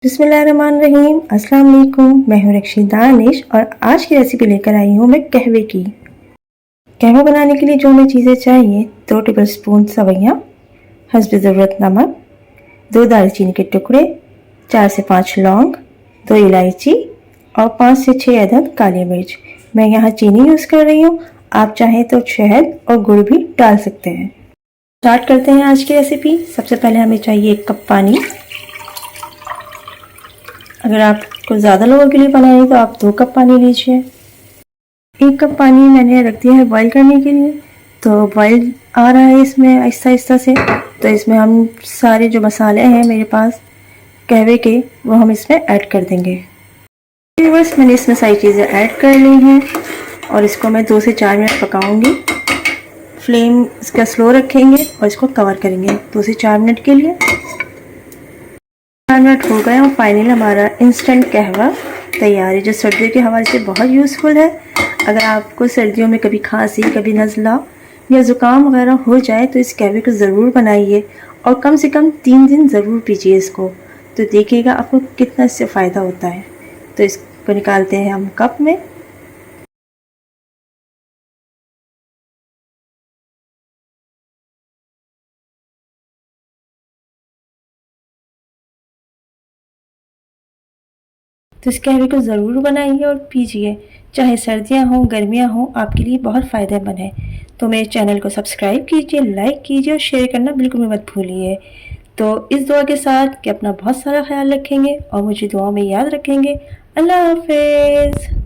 बिस्मिल्लाहिर्रहमानिर्रहीम। अस्सलाम वालेकुम। मैं हूँ रक्षी दानिश और आज की रेसिपी लेकर आई हूँ मैं कहवे की। कहवा बनाने के लिए जो हमें चीज़ें चाहिए 2 टेबल स्पून सवैयाँ, हस्ब ज़रूरत नमक, 2 दालचीनी के टुकड़े, 4 से 5 लौंग, 2 इलायची और 5 से 6 अदद काली मिर्च। मैं यहाँ चीनी यूज़ कर रही हूँ, आप चाहें तो शहद और गुड़ भी डाल सकते हैं। स्टार्ट करते हैं आज की रेसिपी। सबसे पहले हमें चाहिए 1 कप पानी। अगर आपको ज़्यादा लोगों के लिए बनानी है तो आप 2 कप पानी लीजिए। 1 कप पानी मैंने रख दिया है बॉईल करने के लिए। तो बॉईल आ रहा है इसमें आहिस्ता आहिस्ता से, तो इसमें हम सारे जो मसाले हैं मेरे पास कहवे के वो हम इसमें ऐड कर देंगे। बस मैंने इसमें सारी चीज़ें ऐड कर ली हैं और इसको मैं 2 से 4 मिनट पकाऊंगी। फ्लेम इसका स्लो रखेंगे और इसको कवर करेंगे 2 से 4 मिनट के लिए। 4 मिनट हो गए और फाइनली हमारा इंस्टेंट कहवा तैयार है, जो सर्दियों के हवाले से बहुत यूज़फुल है। अगर आपको सर्दियों में कभी खांसी, कभी नज़ला या ज़ुकाम वगैरह हो जाए तो इस कहवे को ज़रूर बनाइए और कम से कम 3 दिन ज़रूर पीजिए इसको, तो देखिएगा आपको कितना इससे फ़ायदा होता है। तो इसको निकालते हैं हम कप में। तो इस कहवे को ज़रूर बनाइए और पीजिए, चाहे सर्दियाँ हों गर्मियाँ हों, आपके लिए बहुत फ़ायदेमंद है। तो मेरे चैनल को सब्सक्राइब कीजिए, लाइक कीजिए और शेयर करना बिल्कुल भी मत भूलिए। तो इस दुआ के साथ कि अपना बहुत सारा ख्याल रखेंगे और मुझे दुआ में याद रखेंगे। अल्लाह हाफ़िज़।